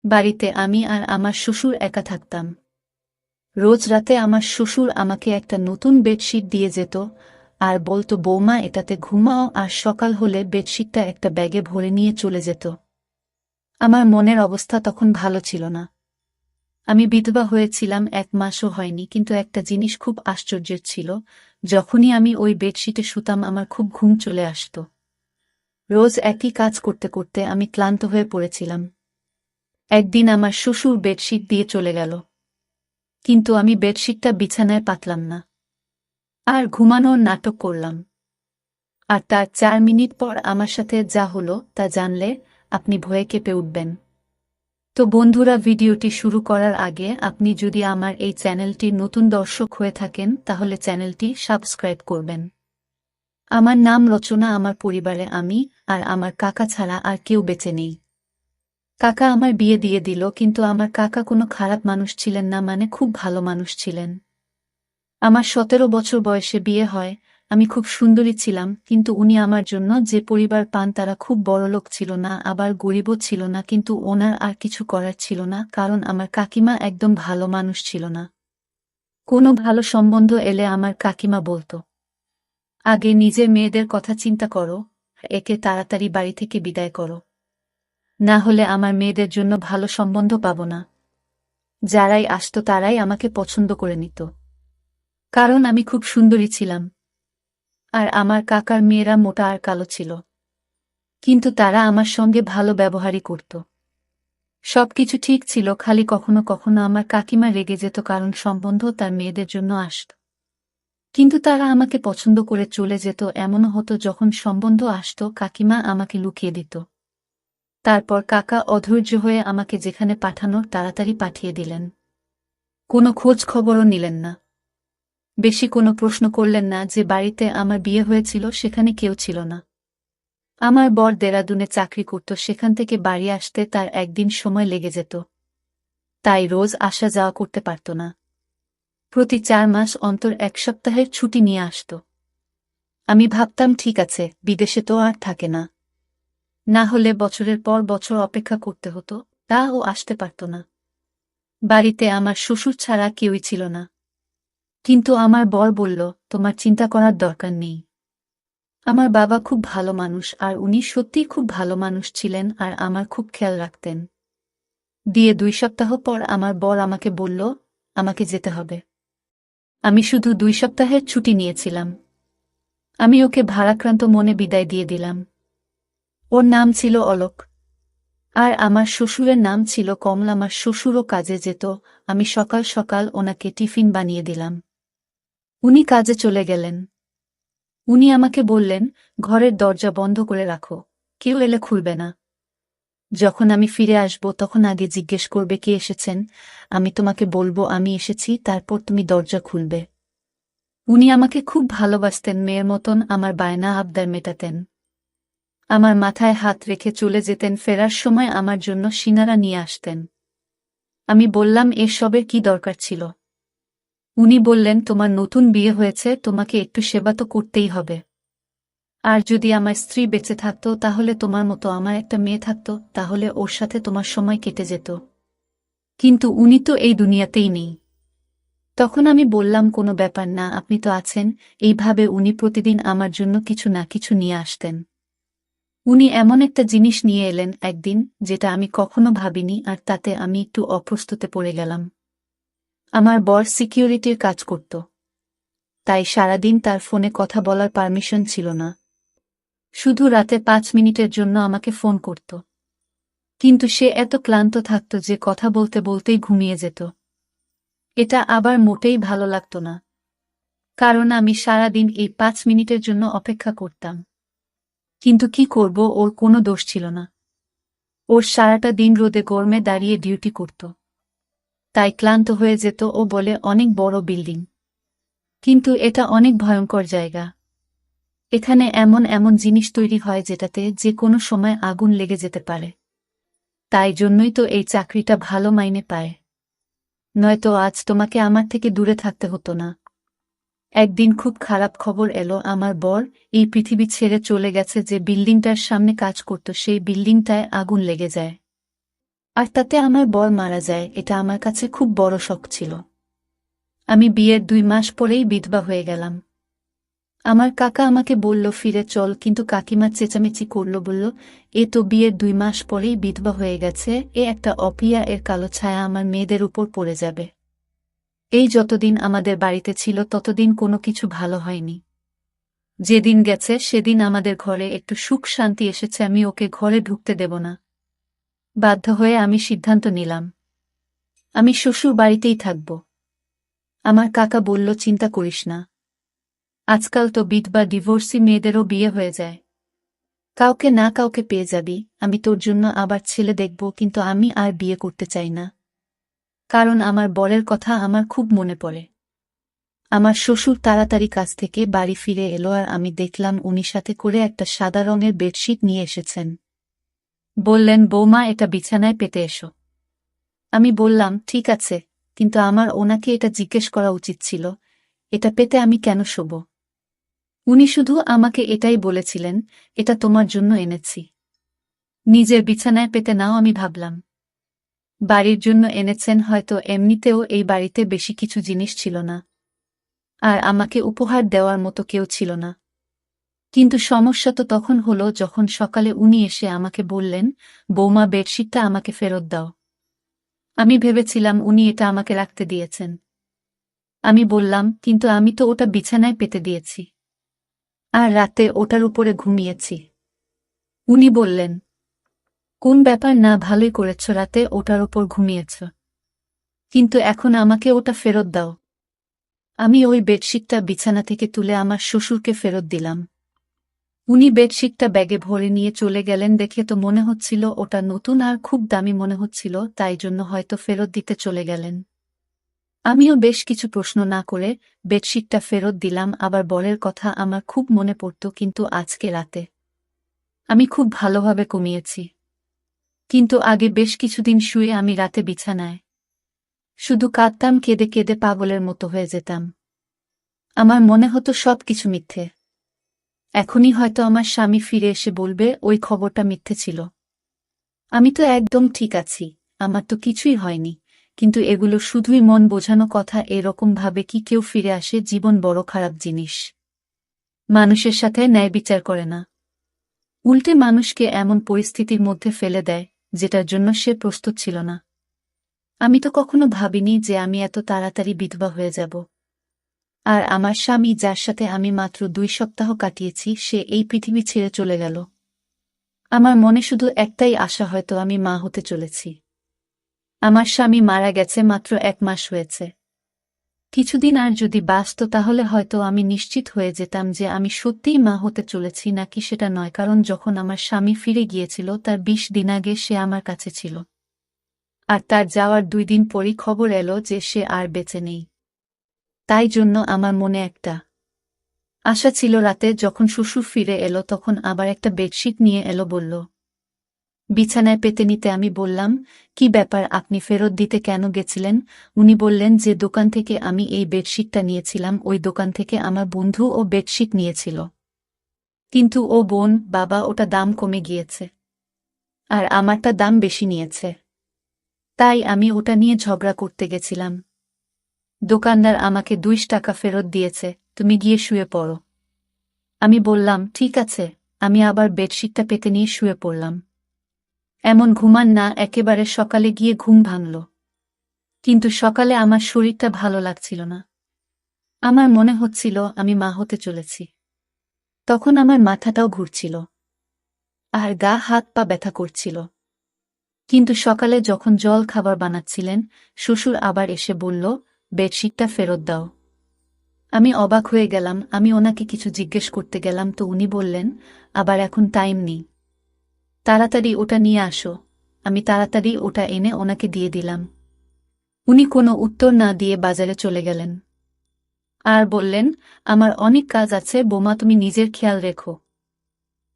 বাড়িতে আমি আর আমার শ্বশুর একা থাকতাম। রোজ রাতে আমার শ্বশুর আমাকে একটা নতুন বেডশিট দিয়ে যেত আর বলতো, বৌমা, এটাতে ঘুমাও, আর সকাল হলে বেডশিটটা একটা ব্যাগে ভরে নিয়ে চলে যেত। আমার মনের অবস্থা তখন ভালো ছিল না। আমি বিধবা হয়েছিলাম, 1 মাসও হয়নি, কিন্তু একটা জিনিস খুব আশ্চর্যের ছিল, যখনই আমি ওই বেডশিটে শুতাম আমার খুব ঘুম চলে আসত। রোজ একই কাজ করতে করতে আমি ক্লান্ত হয়ে পড়েছিলাম। একদিন আমার শ্বশুর বেডশিট দিয়ে চলে গেল, কিন্তু আমি বেডশিটটা বিছানায় পাতলাম না, আর ঘুমানোর নাটক করলাম। আর তার 4 মিনিট পর আমার সাথে যা হলো তা জানলে আপনি ভয়ে কেঁপে উঠবেন। তো বন্ধুরা, ভিডিওটি শুরু করার আগে আপনি যদি আমার এই চ্যানেলটির নতুন দর্শক হয়ে থাকেন তাহলে চ্যানেলটি সাবস্ক্রাইব করবেন। আমার নাম রচনা। আমার পরিবারে আমি আর আমার কাকা ছাড়া আর কেউ বেঁচে নেই। কাকা আমার বিয়ে দিয়ে দিল, কিন্তু আমার কাকা কোনো খারাপ মানুষ ছিলেন না, মানে খুব ভালো মানুষ ছিলেন। আমার 17 বছর বয়সে বিয়ে হয়। আমি খুব সুন্দরী ছিলাম, কিন্তু উনি আমার জন্য যে পরিবার পান তারা খুব বড়লোক ছিল না, আবার গরিবও ছিল না, কিন্তু ওনার আর কিছু করার ছিল না, কারণ আমার কাকিমা একদম ভালো মানুষ ছিল না। কোনো ভালো সম্বন্ধ এলে আমার কাকিমা বলতো, আগে নিজের মেয়েদের কথা চিন্তা করো, একে তাড়াতাড়ি বাড়ি থেকে বিদায় করো, না হলে আমার মেয়েদের জন্য ভালো সম্বন্ধ পাবো না। যারাই আসতো তারাই আমাকে পছন্দ করে নিত, কারণ আমি খুব সুন্দরী ছিলাম। আর আমার কাকার মেয়েরা মোটা আর কালো ছিল, কিন্তু তারা আমার সঙ্গে ভালো ব্যবহারই করত। সবকিছু ঠিক ছিল, খালি কখনো কখনো আমার কাকিমা রেগে যেত, কারণ সম্বন্ধ তার মেয়েদের জন্য আসত। কিন্তু তারা আমাকে পছন্দ করে চলে যেত। এমনও হতো যখন সম্বন্ধ আসত কাকিমা আমাকে লুকিয়ে দিত। তারপর কাকা অধৈর্য হয়ে আমাকে যেখানে পাঠানোর তাড়াতাড়ি পাঠিয়ে দিলেন। কোনো খোঁজ খবরও নিলেন না, বেশি কোনো প্রশ্ন করলেন না। যে বাড়িতে আমার বিয়ে হয়েছিল সেখানে কেউ ছিল না। আমার বর দেরাদুনে চাকরি করত, সেখান থেকে বাড়ি আসতে তার একদিন সময় লেগে যেত, তাই রোজ আসা যাওয়া করতে পারত না। প্রতি 4 মাস অন্তর 1 সপ্তাহের ছুটি নিয়ে আসত। আমি ভাবতাম, ঠিক আছে, বিদেশে তো আর থাকে না, না হলে বছরের পর বছর অপেক্ষা করতে হতো, তা ও আসতে পারত না। বাড়িতে আমার শ্বশুর ছাড়া কেউই ছিল না, কিন্তু আমার বর বলল, তোমার চিন্তা করার দরকার নেই। আমার বাবা খুব ভালো মানুষ, আর উনি সত্যিই খুব ভালো মানুষ ছিলেন, আর আমার খুব খেয়াল রাখতেন। দিয়ে 2 সপ্তাহ পর আমার বর আমাকে বলল, আমাকে যেতে হবে। আমি শুধু 2 সপ্তাহের ছুটি নিয়েছিলাম। আমি ওকে ভারাক্রান্ত মনে বিদায় দিয়ে দিলাম। ওর নাম ছিল অলোক, আর আমার শ্বশুরের নাম ছিল কমল। আমার শ্বশুরও কাজে যেত, আমি সকাল সকাল ওনাকে টিফিন বানিয়ে দিলাম। উনি কাজে চলে গেলেন। উনি আমাকে বললেন, ঘরের দরজা বন্ধ করে রাখো, কেউ এলে খুলবে না। যখন আমি ফিরে আসব তখন আগে জিজ্ঞেস করবে কে এসেছেন, আমি তোমাকে বলবো আমি এসেছি, তারপর তুমি দরজা খুলবে। উনি আমাকে খুব ভালোবাসতেন, মেয়ের মতন আমার বায়না আবদার মেটাতেন। আমার মাথায় হাত রেখে চলে যেতেন, ফেরার সময় আমার জন্য সিনারা নিয়ে আসতেন। আমি বললাম, এসবের কি দরকার ছিল? উনি বললেন, তোমার নতুন বিয়ে হয়েছে, তোমাকে একটু সেবা তো করতেই হবে। আর যদি আমার স্ত্রী বেঁচে থাকতো তাহলে তোমার মতো আমার একটা মেয়ে থাকতো, তাহলে ওর সাথে তোমার সময় কেটে যেত। কিন্তু উনি তো এই দুনিয়াতেই নেই। তখন আমি বললাম, কোনো ব্যাপার না, আপনি তো আছেন। এইভাবে উনি প্রতিদিন আমার জন্য কিছু না কিছু নিয়ে আসতেন। উনি এমন একটা জিনিস নিয়ে এলেন একদিন, যেটা আমি কখনো ভাবিনি, আর তাতে আমি একটু অপ্রস্তুতে পড়ে গেলাম। আমার বর সিকিউরিটির কাজ করত, তাই সারাদিন তার ফোনে কথা বলার পারমিশন ছিল না। শুধু রাতে 5 মিনিটের জন্য আমাকে ফোন করত, কিন্তু সে এত ক্লান্ত থাকত যে কথা বলতে বলতেই ঘুমিয়ে যেত। এটা আবার মোটেই ভালো লাগত না, কারণ আমি সারাদিন এই 5 মিনিটের জন্য অপেক্ষা করতাম। কিন্তু কি করব, ওর কোনো দোষ ছিল না। ওর সারাটা দিন রোদে গরমে দাঁড়িয়ে ডিউটি করত, তাই ক্লান্ত হয়ে যেত। ও বলে, অনেক বড় বিল্ডিং, কিন্তু এটা অনেক ভয়ঙ্কর জায়গা। এখানে এমন এমন জিনিস তৈরি হয় যেটাতে যে কোনো সময় আগুন লেগে যেতে পারে। তাই জন্যই তো এই চাকরিটা ভালো মাইনে পায়, নয়তো আজ তোমাকে আমার থেকে দূরে থাকতে হতো না। একদিন খুব খারাপ খবর এলো, আমার বর এই পৃথিবী ছেড়ে চলে গেছে। যে বিল্ডিংটার সামনে কাজ করত সেই বিল্ডিংটায় আগুন লেগে যায়। আর তাতে আমার বর মারা যায়, এটা আমার কাছে খুব বড় শক ছিল। আমি বিয়ের 2 মাস পরেই বিধবা হয়ে গেলাম। আমার কাকা আমাকে বলল ফিরে চল, কিন্তু কাকিমা চেঁচামেচি করল, বলল এ তো বিয়ের 2 মাস পরেই বিধবা হয়ে গেছে, এ একটা অপ্রিয়া, এর কালো ছায়া আমার মেয়েদের উপর পড়ে যাবে। এই যতদিন আমাদের বাড়িতে ছিল ততদিন কোনো কিছু ভালো হয়নি। যেদিন গেছে সেদিন আমাদের ঘরে একটু সুখ শান্তি এসেছে, আমি ওকে ঘরে ঢুকতে দেব না। বাধ্য হয়ে আমি সিদ্ধান্ত নিলাম আমি শ্বশুর বাড়িতেই থাকব। আমার কাকা বলল চিন্তা করিস না, আজকাল তো বিধবা ডিভোর্সি মেয়েদেরও বিয়ে হয়ে যায়, কাউকে না কাউকে পেয়ে যাবি, আমি তোর জন্য আবার ছেলে দেখব, কিন্তু আমি আর বিয়ে করতে চাই না, কারণ আমার বরের কথা আমার খুব মনে পড়ে। আমার শ্বশুর তাড়াতাড়ি কাজ থেকে বাড়ি ফিরে এলো আর আমি দেখলাম উনি সাথে করে একটা সাদা রঙের বেডশিট নিয়ে এসেছেন। বললেন বৌমা এটা বিছানায় পেতে এসো। আমি বললাম ঠিক আছে, কিন্তু আমার ওনাকে এটা জিজ্ঞেস করা উচিত ছিল, এটা পেতে আমি কেন শোব। উনি শুধু আমাকে এটাই বলেছিলেন, এটা তোমার জন্য এনেছি, নিজের বিছানায় পেতে নাও। আমি ভাবলাম বাড়ির জন্য এনেছেন, হয়তো এমনিতেও এই বাড়িতে বেশি কিছু জিনিস ছিল না, আর আমাকে উপহার দেওয়ার মতো কেউ ছিল না। কিন্তু সমস্যা তো তখন হলো যখন সকালে উনি এসে আমাকে বললেন বৌমা বেডশিটটা আমাকে ফেরত দাও। আমি ভেবেছিলাম উনি এটা আমাকে রাখতে দিয়েছেন। আমি বললাম কিন্তু আমি তো ওটা বিছানায় পেতে দিয়েছি, আর রাতে ওটার উপরে ঘুমিয়েছি। উনি বললেন কোন ব্যাপার না, ভালোই করেছ, রাতে ওটার ওপর ঘুমিয়েছ, কিন্তু এখন আমাকে ওটা ফেরত দাও। আমি ওই বেডশিটটা বিছানা থেকে তুলে আমার শ্বশুরকে ফেরত দিলাম। উনি বেডশিটটা ব্যাগে ভরে নিয়ে চলে গেলেন, দেখে তো মনে হচ্ছিল ওটা নতুন আর খুব দামি মনে হচ্ছিল, তাই জন্য হয়তো ফেরত দিতে চলে গেলেন। আমিও বেশ কিছু প্রশ্ন না করে বেডশিটটা ফেরত দিলাম। আবার বরের কথা আমার খুব মনে পড়ত, কিন্তু আজকে রাতে আমি খুব ভালোভাবে ঘুমিয়েছি। কিন্তু আগে বেশ কিছুদিন শুয়ে আমি রাতে বিছানায় শুধু কাঁদতাম, কেঁদে কেঁদে পাগলের মতো হয়ে যেতাম। আমার মনে হতো সব কিছু মিথ্যে। এখনই হয়তো আমার স্বামী ফিরে এসে বলবে ওই খবরটা মিথ্যে ছিল। আমি তো একদম ঠিক আছি, আমার তো কিছুই হয়নি, কিন্তু এগুলো শুধুই মন বোঝানো কথা। এরকম ভাবে কি কেউ ফিরে আসে? জীবন বড় খারাপ জিনিস, মানুষের সাথে ন্যায় বিচার করে না, উল্টে মানুষকে এমন পরিস্থিতির মধ্যে ফেলে দেয় যেটার জন্য সে প্রস্তুত ছিল না। আমি তো কখনো ভাবিনি যে আমি এত তাড়াতাড়ি বিধবা হয়ে যাব। আর আমার স্বামী, যার সাথে আমি মাত্র 2 সপ্তাহ কাটিয়েছি, সে এই পৃথিবী ছেড়ে চলে গেল। আমার মনে শুধু একটাই আশা, হয়তো আমি মা হতে চলেছি। আমার স্বামী মারা গেছে মাত্র 1 মাস হয়েছে। কিছুদিন আর যদি বাঁচত তাহলে হয়তো আমি নিশ্চিত হয়ে যেতাম যে আমি সত্যিই মা হতে চলেছি নাকি সেটা নয়, কারণ যখন আমার স্বামী ফিরে গিয়েছিল তার 20 দিন আগে সে আমার কাছে ছিল, আর তার যাওয়ার 2 দিন পরই খবর এলো যে সে আর বেঁচে নেই। তাই জন্য আমার মনে একটা আশা ছিল। রাতে যখন শ্বশুর ফিরে এলো তখন আবার একটা বেডশিট নিয়ে এলো, বলল বিছানায় পেতে নিতে। আমি বললাম কি ব্যাপার, আপনি ফেরত দিতে কেন গেছিলেন? উনি বললেন যে দোকান থেকে আমি এই বেডশিটটা নিয়েছিলাম, ওই দোকান থেকে আমার বন্ধু ও বেডশিট নিয়েছিল, কিন্তু ও বোন বাবা ওটা দাম কমে গিয়েছে, আর আমারটা দাম বেশি নিয়েছে, তাই আমি ওটা নিয়ে ঝগড়া করতে গেছিলাম। দোকানদার আমাকে 2 টাকা ফেরত দিয়েছে, তুমি গিয়ে শুয়ে পড়ো। আমি বললাম ঠিক আছে। আমি আবার বেডশিটটা পেতে নিয়ে শুয়ে পড়লাম। এমন ঘুমান না, একেবারে সকালে গিয়ে ঘুম ভাঙল, কিন্তু সকালে আমার শরীরটা ভালো লাগছিল না। আমার মনে হচ্ছিল আমি মা হতে চলেছি। তখন আমার মাথাটাও ঘুরছিল, আর গা হাত পা ব্যথা করছিল। কিন্তু সকালে যখন জল খাবার বানাচ্ছিলেন, শ্বশুর আবার এসে বলল বেডশিটটা ফেরত দাও। আমি অবাক হয়ে গেলাম। আমি ওনাকে কিছু জিজ্ঞেস করতে গেলাম তো উনি বললেন আবার এখন টাইম নেই, তাড়াতাড়ি ওটা নিয়ে আসো। আমি তাড়াতাড়ি ওটা এনে ওনাকে দিয়ে দিলাম। উনি কোনো উত্তর না দিয়ে বাজারে চলে গেলেন আর বললেন আমার অনেক কাজ আছে বোমা, তুমি নিজের খেয়াল রেখো।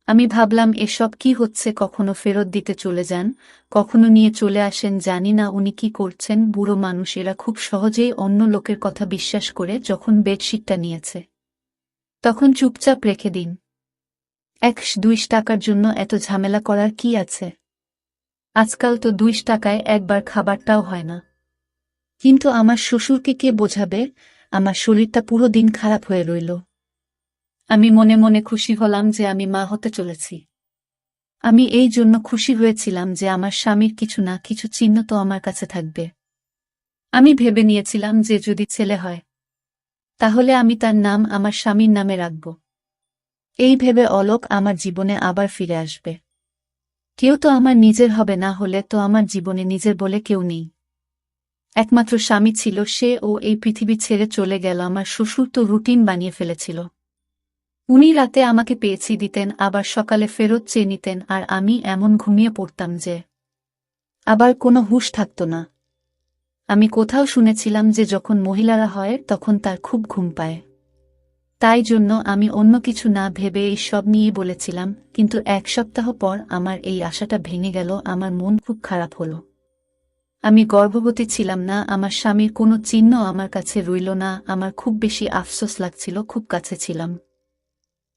আমি ভাবলাম এসব কি হচ্ছে, কখনো ফেরত দিতে চলে যান, কখনো নিয়ে চলে আসেন, জানি না উনি কি করছেন। বুড়ো মানুষ, এরা খুব সহজেই অন্য লোকের কথা বিশ্বাস করে। যখন বেডশিটটা নিয়েছে তখন চুপচাপ রেখে দিন। 1-2 টাকার জন্য এত ঝামেলা করার কি আছে? আজকাল তো 2 টাকায় একবার খাবারটাও হয় না। কিন্তু আমার শ্বশুরকে কে বোঝাবে? আমার শরীরটা পুরো দিন খারাপ হয়ে রইল। আমি মনে মনে খুশি হলাম যে আমি মা হতে চলেছি। আমি এই জন্য খুশি হয়েছিলাম যে আমার স্বামীর কিছু না কিছু চিহ্ন তো আমার কাছে থাকবে। আমি ভেবে নিয়েছিলাম যে যদি ছেলে হয় তাহলে আমি তার নাম আমার স্বামীর নামে রাখব। এই ভেবে অলোক আমার জীবনে আবার ফিরে আসবে। কেউ তো আমার নিজের হবে, না হলে তো আমার জীবনে নিজের বলে কেউ নেই। একমাত্র স্বামী ছিল সে, ও এই পৃথিবী ছেড়ে চলে গেল। আমার শ্বশুর তো রুটিন বানিয়ে ফেলেছিল। উনি রাতে আমাকে পেয়েছি দিতেন, আবার সকালে ফেরত চেয়ে নিতেন, আর আমি এমন ঘুমিয়ে পড়তাম যে আবার কোনো হুঁশ থাকত না। আমি কোথাও শুনেছিলাম যে যখন মহিলারা হয় তখন তার খুব ঘুম পায়। তাই জন্য আমি অন্য কিছু না ভেবে এই সব নিয়েই বলেছিলাম, কিন্তু 1 সপ্তাহ পর আমার এই আশাটা ভেঙে গেল। আমার মন খুব খারাপ হলো। আমি গর্ভবতী ছিলাম না, আমার স্বামীর কোনো চিহ্ন আমার কাছে রইল না। আমার খুব বেশি আফসোস লাগছিল, খুব কাছে ছিলাম।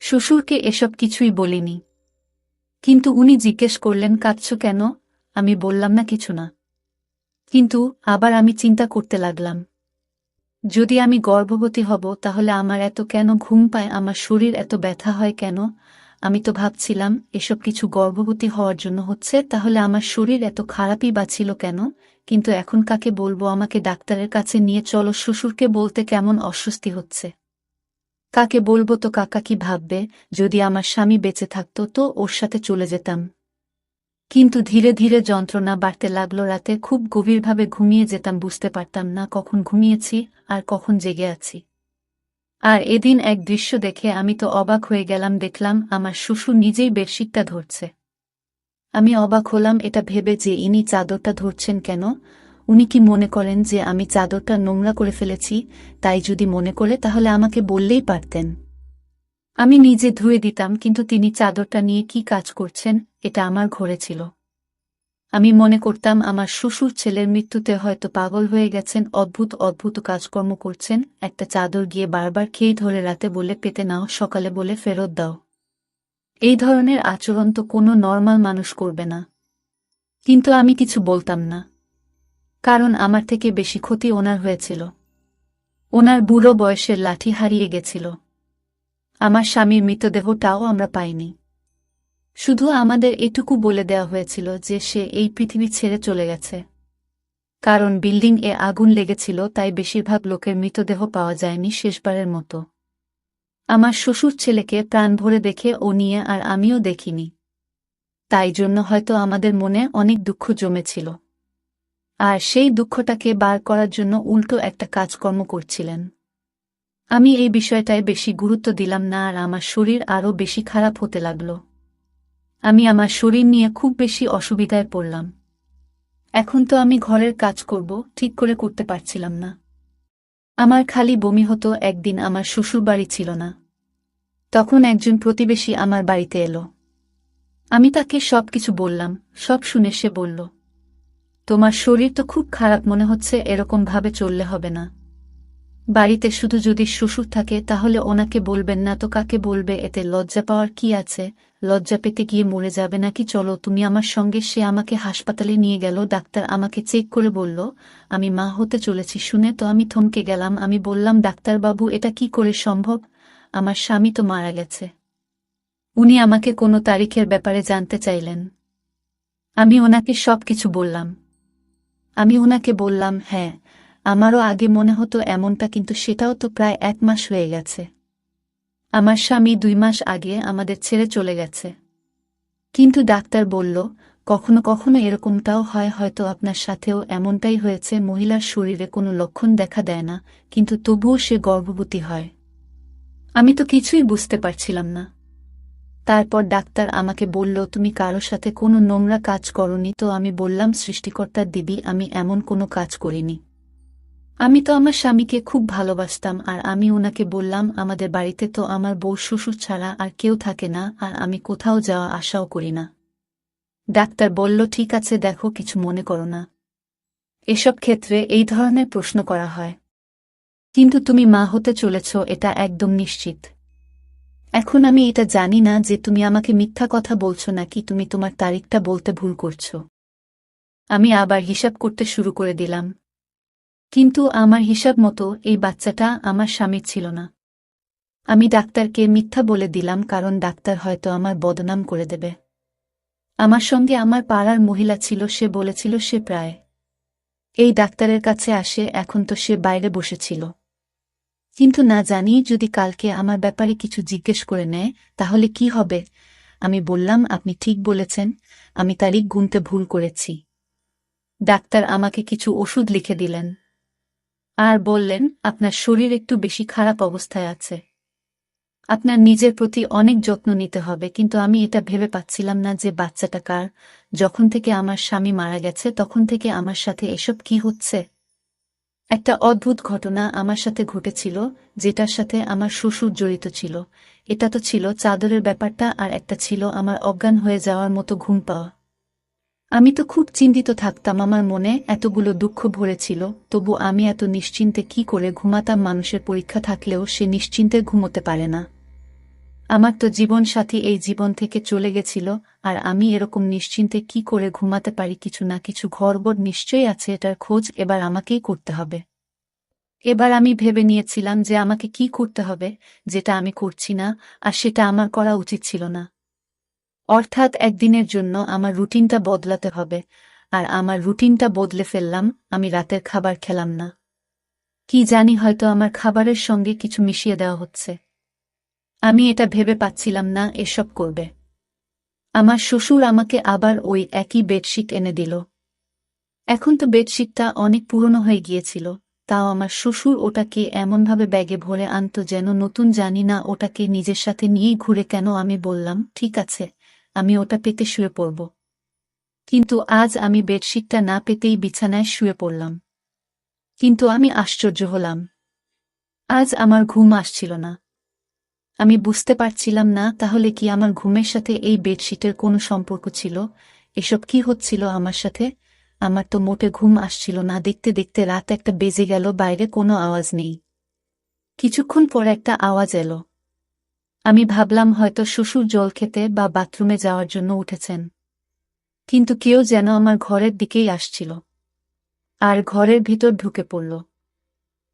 শ্বশুরকে এসব কিছুই বলিনি, কিন্তু উনি জিজ্ঞেস করলেন কাঁদছ কেন? আমি বললাম না, কিছু না। কিন্তু আবার আমি চিন্তা করতে লাগলাম, যদি আমি গর্ভবতী হব তাহলে আমার এত কেন ঘুম পায়, আমার শরীর এত ব্যথা হয় কেন? আমি তো ভাবছিলাম এসব কিছু গর্ভবতী হওয়ার জন্য হচ্ছে, তাহলে আমার শরীর এত খারাপই বা ছিল কেন? কিন্তু এখন কাকে বলবো? আমাকে ডাক্তারের কাছে নিয়ে চলো। শ্বশুরকে বলতে কেমন অস্বস্তি হচ্ছে। কাকে বলবো? তো কাকা কি ভাববে? যদি আমার স্বামী বেঁচে থাকতো তো ওর সাথে চলে যেতাম। কিন্তু ধীরে ধীরে যন্ত্রণা বাড়তে লাগলো। রাতে খুব গভীরভাবে ঘুমিয়ে যেতাম, বুঝতে পারতাম না কখন ঘুমিয়েছি আর কখন জেগে আছি। আর এদিন এক দৃশ্য দেখে আমি তো অবাক হয়ে গেলাম। দেখলাম আমার শ্বশুর নিজেই বেডশিটটা ধরছে। আমি অবাক হলাম এটা ভেবে যে ইনি চাদরটা ধরছেন কেন। উনি কি মনে করেন যে আমি চাদরটা নোংরা করে ফেলেছি? তাই যদি মনে করে তাহলে আমাকে বললেই পারতেন, আমি নিজে ধুয়ে দিতাম। কিন্তু তিনি চাদরটা নিয়ে কি কাজ করছেন? এটা আমার ঘরে ছিল। আমি মনে করতাম আমার শ্বশুর ছেলের মৃত্যুতে হয়তো পাগল হয়ে গেছেন, অদ্ভুত অদ্ভুত কাজকর্ম করছেন। একটা চাদর গিয়ে বারবার খেয়ে ধরে, রাতে বলে পেতে নাও, সকালে বলে ফেরত দাও। এই ধরনের আচরণ তো কোনো নর্মাল মানুষ করবে না। কিন্তু আমি কিছু বলতাম না, কারণ আমার থেকে বেশি ক্ষতি ওনার হয়েছিল। ওনার বুড়ো বয়সের লাঠি হারিয়ে গেছিল। আমার স্বামীর মৃতদেহটাও আমরা পাইনি। শুধু আমাদের এটুকু বলে দেওয়া হয়েছিল যে সে এই পৃথিবী ছেড়ে চলে গেছে। কারণ বিল্ডিং এ আগুন লেগেছিল, তাই বেশিরভাগ লোকের মৃতদেহ পাওয়া যায়নি শেষবারের মতো। আমার শ্বশুর ছেলেকে প্রাণ ভরে দেখে ও নিয়ে আর আমিও দেখিনি। তাই জন্য হয়তো আমাদের মনে অনেক দুঃখ জমেছিল। আর সেই দুঃখটাকে বার করার জন্য উল্টো একটা কাজকর্ম করছিলেন। আমি এই বিষয়টায় বেশি গুরুত্ব দিলাম না, আর আমার শরীর আরও বেশি খারাপ হতে লাগল। আমি আমার শরীর নিয়ে খুব বেশি অসুবিধায় পড়লাম। এখন তো আমি ঘরের কাজ করব ঠিক করে করতে পারছিলাম না। আমার খালি বমি হতো। একদিন আমার শ্বশুরবাড়ি ছিল না, তখন একজন প্রতিবেশী আমার বাড়িতে এলো। আমি তাকে সবকিছু বললাম। সব শুনে সে বলল, তোমার শরীর তো খুব খারাপ মনে হচ্ছে, এরকম ভাবে চললে হবে না। বাড়িতে শুধু যদি শ্বশুর থাকে তাহলে ওনাকে বলবেন না তো কাকে বলবে? এতে লজ্জা পাওয়ার কি আছে? লজ্জা পেতে গিয়ে মরে যাবে নাকি? চলো তুমি আমার সঙ্গে। সে আমাকে হাসপাতালে নিয়ে গেল। ডাক্তার আমাকে চেক করে বলল আমি মা হতে চলেছি। শুনে তো আমি থমকে গেলাম। আমি বললাম, ডাক্তারবাবু এটা কি করে সম্ভব? আমার স্বামী তো মারা গেছে। উনি আমাকে কোনো তারিখের ব্যাপারে জানতে চাইলেন। আমি ওনাকে সবকিছু বললাম। আমি ওনাকে বললাম, হ্যাঁ আমারও আগে মনে হতো এমনটা, কিন্তু সেটাও তো প্রায় 1 মাস হয়ে গেছে। আমার স্বামী 2 মাস আগে আমাদের ছেড়ে চলে গেছে। কিন্তু ডাক্তার বলল কখনো কখনো এরকমটাও হয়, হয়তো আপনার সাথেও এমনটাই হয়েছে। মহিলার শরীরে কোনো লক্ষণ দেখা দেয় না, কিন্তু তবুও সে গর্ভবতী হয়। আমি তো কিছুই বুঝতে পারছিলাম না। তারপর ডাক্তার আমাকে বলল, তুমি কারো সাথে কোনো নোংরা কাজ করনি তো? আমি বললাম, সৃষ্টিকর্তার দিবি আমি এমন কোনো কাজ করিনি। আমি তো আমার স্বামীকে খুব ভালোবাসতাম। আর আমি ওনাকে বললাম, আমাদের বাড়িতে তো আমার বউ শ্বশুর ছাড়া আর কেউ থাকে না, আর আমি কোথাও যাওয়া আশাও করি না। ডাক্তার বলল, ঠিক আছে দেখো, কিছু মনে করো না। এসব ক্ষেত্রে এই ধরনের প্রশ্ন করা হয়। কিন্তু তুমি মা হতে চলেছ এটা একদম নিশ্চিত। এখন আমি এটা জানি না যে তুমি আমাকে মিথ্যা কথা বলছো নাকি তুমি তোমার তারিখটা বলতে ভুল করছো। আমি আবার হিসাব করতে শুরু করে দিলাম। কিন্তু আমার হিসাব মতো এই বাচ্চাটা আমার স্বামীর ছিল না। আমি ডাক্তারকে মিথ্যা বলে দিলাম, কারণ ডাক্তার হয়তো আমার বদনাম করে দেবে। আমার সঙ্গে আমার পাড়ার মহিলা ছিল, সে বলেছিল সে প্রায় এই ডাক্তারের কাছে আসে, এখন তো সে বাইরে বসেছিল। কিন্তু না জানি যদি কালকে আমার ব্যাপারে কিছু জিজ্ঞেস করে নেয় তাহলে কি হবে। আমি বললাম, আপনি ঠিক বলেছেন, আমি তারিখ গুনতে ভুল করেছি। ডাক্তার আমাকে কিছু ওষুধ লিখে দিলেন আর বললেন, আপনার শরীর একটু বেশি খারাপ অবস্থায় আছে, আপনার নিজের প্রতি অনেক যত্ন নিতে হবে। কিন্তু আমি এটা ভেবে পাচ্ছিলাম না যে বাচ্চাটা কার। যখন থেকে আমার স্বামী মারা গেছে তখন থেকে আমার সাথে এসব কি হচ্ছে। একটা অদ্ভুত ঘটনা আমার সাথে ঘটেছিল, যেটার সাথে আমার শ্বশুর জড়িত ছিল। এটা তো ছিল চাদরের ব্যাপারটা, আর একটা ছিল আমার অজ্ঞান হয়ে যাওয়ার মতো ঘুম পাওয়া। আমি তো খুব চিন্তিত থাকতাম, আমার মনে এতগুলো দুঃখ ভরেছিল, তবু আমি এত নিশ্চিন্তে কি করে ঘুমাতাম। মানুষের পরীক্ষা থাকলেও সে নিশ্চিন্তে ঘুমোতে পারে না। আমার তো জীবন সাথী এই জীবন থেকে চলে গেছিল, আর আমি এরকম নিশ্চিন্তে কি করে ঘুমাতে পারি। কিছু না কিছু গড়বড় নিশ্চয়ই আছে, এটার খোঁজ এবার আমাকেই করতে হবে। এবার আমি ভেবে নিয়েছিলাম যে আমাকে কি করতে হবে, যেটা আমি করছি না, আর সেটা আমার করা উচিত ছিল না। অর্থাৎ একদিনের জন্য আমার রুটিনটা বদলাতে হবে। আর আমার রুটিনটা বদলে ফেললাম, আমি রাতের খাবার খেলাম না। কি জানি, হয়তো আমার খাবারের সঙ্গে কিছু মিশিয়ে দেওয়া হচ্ছে। আমি এটা ভেবে পাচ্ছিলাম না এসব করবে। আমার শ্বশুর আমাকে আবার ওই একই বেডশিট এনে দিল। এখন তো বেডশিটটা অনেক পুরনো হয়ে গিয়েছিল, তাও আমার শ্বশুর ওটাকে এমনভাবে ব্যাগে ভরে আনত যেন নতুন। জানি না ওটাকে নিজের সাথে নিয়েই ঘুরে কেন। আমি বললাম, ঠিক আছে, আমি ওটা পেতে শুয়ে পড়ব। কিন্তু আজ আমি বেডশিটটা না পেতেই বিছানায় শুয়ে পড়লাম। কিন্তু আমি আশ্চর্য হলাম, আজ আমার ঘুম আসছিল না। আমি বুঝতে পারছিলাম না তাহলে কি আমার ঘুমের সাথে এই বেডশিটের কোনো সম্পর্ক ছিল। এসব কি হচ্ছিল আমার সাথে। আমার তো মোটে ঘুম আসছিল না। দেখতে দেখতে রাত একটা বেজে গেল, বাইরে কোনো আওয়াজ নেই। কিছুক্ষণ পর একটা আওয়াজ এলো। আমি ভাবলাম হয়তো শ্বশুর জল খেতে বা বাথরুমে যাওয়ার জন্য উঠেছেন। কিন্তু কেউ যেন আমার ঘরের দিকেই আসছিল, আর ঘরের ভিতর ঢুকে পড়ল।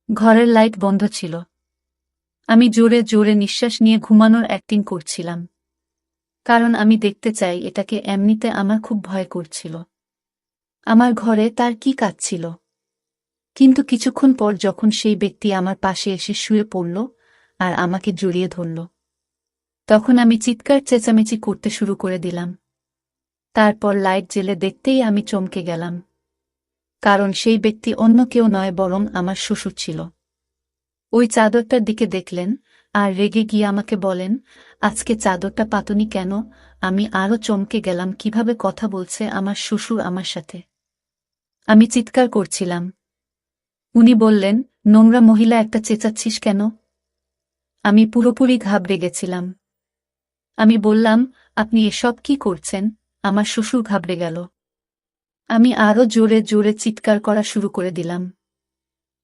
ঘরের লাইট বন্ধ ছিল। আমি জোরে জোরে নিঃশ্বাস নিয়ে ঘুমানোর অ্যাক্টিং করছিলাম, কারণ আমি দেখতে চাই এটাকে। এমনিতে আমার খুব ভয় করছিল। আমার ঘরে তার কি কাজ ছিল। কিন্তু কিছুক্ষণ পর যখন সেই ব্যক্তি আমার পাশে এসে শুয়ে পড়ল আর আমাকে জড়িয়ে ধরল, তখন আমি চিৎকার চেঁচামেচি করতে শুরু করে দিলাম। তারপর লাইট জ্বেলে দেখতেই আমি চমকে গেলাম, কারণ সেই ব্যক্তি অন্য কেউ নয়, বরং আমার শ্বশুর ছিল। ওই চাদরটার দিকে দেখলেন আর রেগে গিয়ে আমাকে বলেন, আজকে চাদরটা পাতনি কেন। আমি আরও চমকে গেলাম, কিভাবে কথা বলছে আমার শ্বশুর আমার সাথে। আমি চিৎকার করছিলাম। উনি বললেন, নোংরা মহিলা একটা, চেঁচাচ্ছিস কেন। আমি পুরোপুরি ঘাবড়ে গেছিলাম। আমি বললাম, আপনি এসব কি করছেন। আমার শ্বশুর ঘাবড়ে গেল। আমি আরও জোরে জোরে চিৎকার করা শুরু করে দিলাম।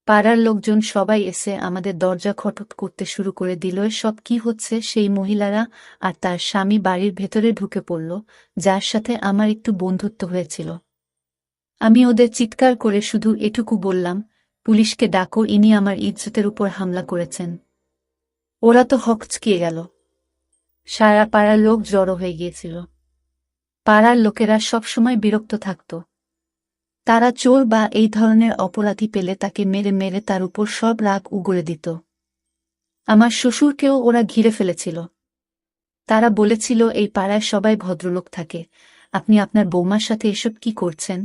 পাড়ার লোকজন সবাই এসে আমাদের দরজা খটক করতে শুরু করে দিল। সব কি হচ্ছে। সেই মহিলারা আর তার স্বামী বাড়ির ভেতরে ঢুকে পড়ল, যার সাথে আমার একটু বন্ধুত্ব হয়েছিল। আমি ওদের চিৎকার করে শুধু এটুকু বললাম, পুলিশকে ডাকো, ইনি আমার ইজ্জতের উপর হামলা করেছেন। ওরা তো হকচকিয়ে গেল। সারা পাড়ার লোক জড়ো হয়ে গিয়েছিল। পাড়ার লোকেরা সবসময় বিরক্ত থাকত। তারা চোর বা এই ধরনের অপরাধী পেলে তাকে মেরে মেরে তার উপর সব রাগ উগরে দিত। আমার শ্বশুরকেও ওরা ঘিরে ফেলেছিল। তারা বলেছিল, এই পাড়ায় সবাই ভদ্রলোক থাকে, আপনি আপনার বৌমার সাথে এসব কি করছেন।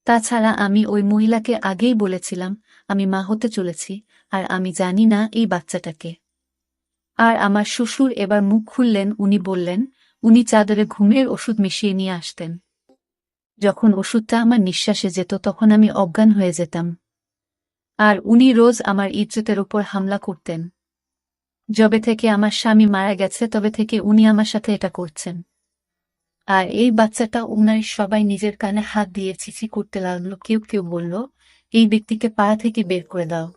তাছাড়া আমি ওই মহিলাকে আগেই বলেছিলাম আমি মা হতে চলেছি, আর আমি জানি না এই বাচ্চাটাকে। আর আমার শ্বশুর এবার মুখ খুললেন। উনি বললেন, উনি চাদরে ঘুমের ওষুধ মিশিয়ে নিয়ে আসতেন। যখন ওষুধটা আমার নিঃশ্বাসে যেত তখন আমি অজ্ঞান হয়ে যেতাম। আর উনি রোজ আমার ইজ্জতের উপর হামলা করতেন। যবে থেকে আমার স্বামী মারা গেছে তবে থেকে উনি আমার সাথে এটা করছেন। আর এই বাচ্চাটা, উনার সবাই নিজের কানে হাত দিয়ে ছিছি করতে লাগলো। কেউ কেউ বলল, এই ব্যক্তিকে পাড়া থেকে বের করে দাও।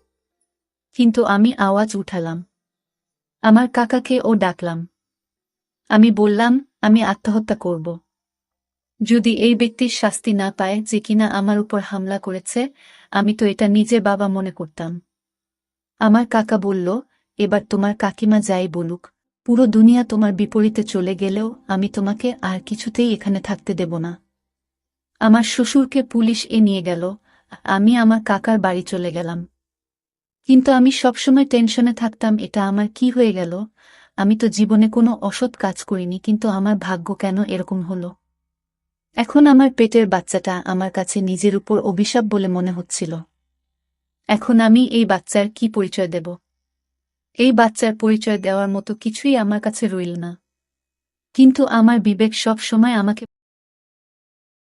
কিন্তু আমি আওয়াজ উঠালাম। আমার কাকাকে ও ডাকলাম। আমি বললাম, আমি আত্মহত্যা করব। যদি এই ব্যক্তির শাস্তি না পায় যে কিনা আমার উপর হামলা করেছে, আমি তো এটা নিজে বাবা মনে করতাম। আমার কাকা বলল, এবার তোমার কাকিমা যাই বলুক, পুরো দুনিয়া তোমার বিপরীতে চলে গেলেও আমি তোমাকে আর কিছুতেই এখানে থাকতে দেব না। আমার শ্বশুরকে পুলিশ নিয়ে গেল, আমি আমার কাকার বাড়ি চলে গেলাম। কিন্তু আমি সবসময় টেনশনে থাকতাম, এটা আমার কি হয়ে গেল? আমি তো জীবনে কোনো অসৎ কাজ করিনি, কিন্তু আমার ভাগ্য কেন এরকম হলো? এখন আমার পেটের বাচ্চাটা আমার কাছে নিজের উপর অভিশাপ বলে মনে হচ্ছিল। এখন আমি এই বাচ্চার কি পরিচয় দেব? এই বাচ্চার পরিচয় দেওয়ার মতো কিছুই আমার কাছে রইল না। কিন্তু আমার বিবেক সব সময় আমাকে